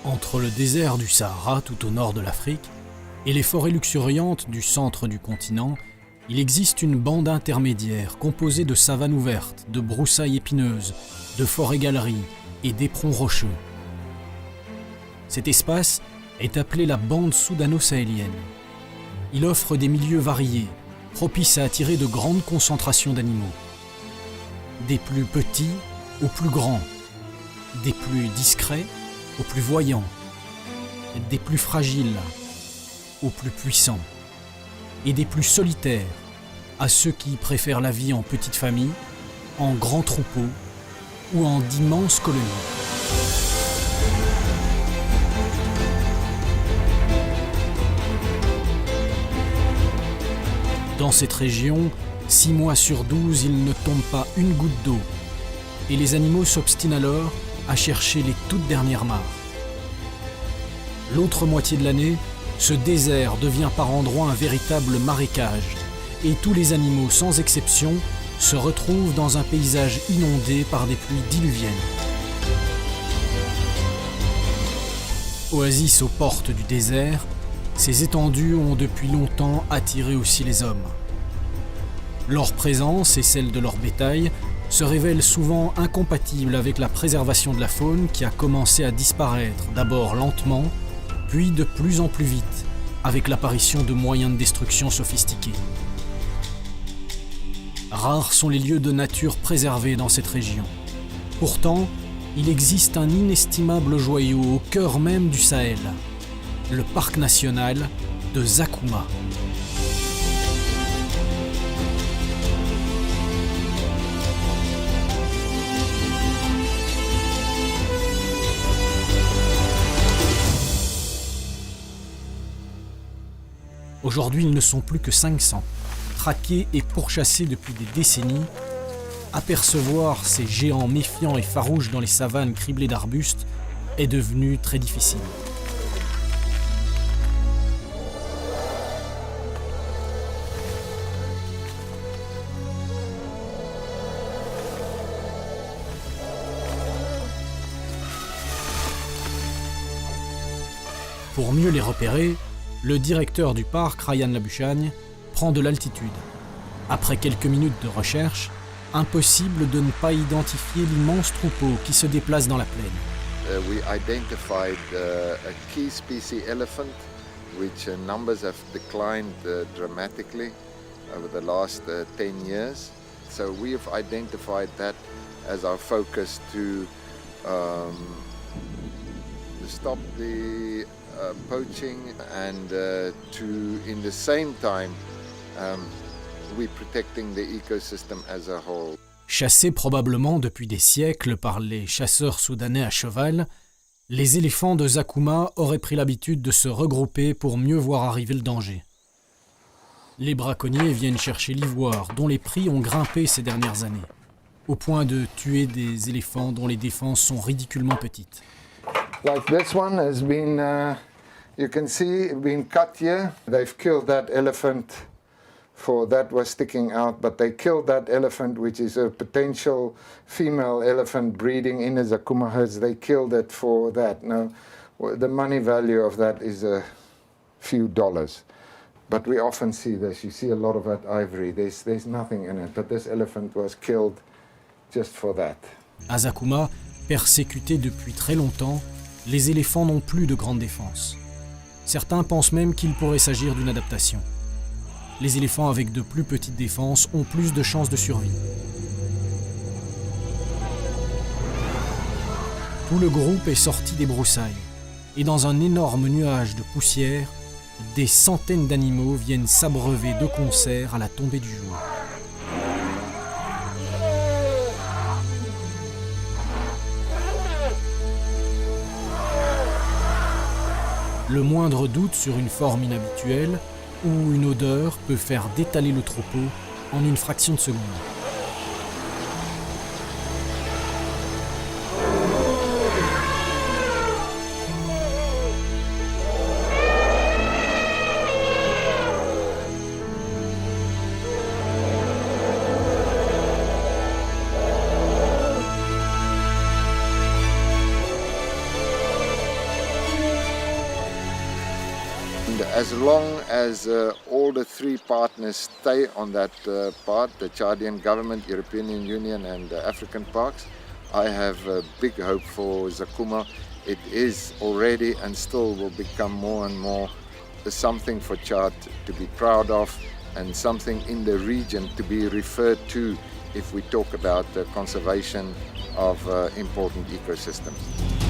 Entre le désert du Sahara tout au nord de l'Afrique et les forêts luxuriantes du centre du continent, il existe une bande intermédiaire composée de savanes ouvertes, de broussailles épineuses, de forêts-galeries et d'éperons rocheux. Cet espace est appelé la bande soudano-sahélienne. Il offre des milieux variés, propices à attirer de grandes concentrations d'animaux. Des plus petits aux plus grands, des plus discrets aux plus voyants, des plus fragiles aux plus puissants, et des plus solitaires à ceux qui préfèrent la vie en petite famille, en grands troupeaux ou en d'immenses colonies. Dans cette région, 6 mois sur 12, il ne tombe pas une goutte d'eau, et les animaux s'obstinent alors à chercher les toutes dernières mares. L'autre moitié de l'année, ce désert devient par endroits un véritable marécage, et tous les animaux, sans exception, se retrouvent dans un paysage inondé par des pluies diluviennes. Oasis aux portes du désert, ces étendues ont depuis longtemps attiré aussi les hommes. Leur présence et celle de leur bétail se révèlent souvent incompatibles avec la préservation de la faune qui a commencé à disparaître, d'abord lentement, puis de plus en plus vite, avec l'apparition de moyens de destruction sophistiqués. Rares sont les lieux de nature préservés dans cette région. Pourtant, il existe un inestimable joyau au cœur même du Sahel, le parc national de Zakouma. Aujourd'hui, ils ne sont plus que 500, traqués et pourchassés depuis des décennies. Apercevoir ces géants méfiants et farouches dans les savanes criblées d'arbustes est devenu très difficile. Pour mieux les repérer, le directeur du parc, Ryan Labuschagne, prend de l'altitude. Après quelques minutes de recherche, impossible de ne pas identifier l'immense troupeau qui se déplace dans la plaine. We identified a key species elephant, which numbers have declined dramatically over the last 10 years. So we have identified that as our focus to stop the poaching and to, in the same time, we protecting the ecosystem as a whole. Chassés probablement depuis des siècles par les chasseurs soudanais à cheval, les éléphants de Zakouma auraient pris l'habitude de se regrouper pour mieux voir arriver le danger. Les braconniers viennent chercher l'ivoire, dont les prix ont grimpé ces dernières années, au point de tuer des éléphants dont les défenses sont ridiculement petites. Like this one has been, you can see, been cut here. They've killed that elephant for that was sticking out, but they killed that elephant, which is a potential female elephant breeding in the Zakouma herds. They killed it for that. Now, the money value of that is a few dollars. But we often see this. You see a lot of that ivory. There's nothing in it, but this elephant was killed just for that. À Zakouma, persécutés depuis très longtemps, les éléphants n'ont plus de grande défense. Certains pensent même qu'il pourrait s'agir d'une adaptation. Les éléphants avec de plus petites défenses ont plus de chances de survie. Tout le groupe est sorti des broussailles, et dans un énorme nuage de poussière, des centaines d'animaux viennent s'abreuver de concert à la tombée du jour. Le moindre doute sur une forme inhabituelle ou une odeur peut faire détaler le troupeau en une fraction de seconde. And as long as all the three partners stay on that path, the Chadian government, European Union and African parks, I have a big hope for Zakuma. It is already and still will become more and more something for Chad to be proud of and something in the region to be referred to if we talk about the conservation of important ecosystems.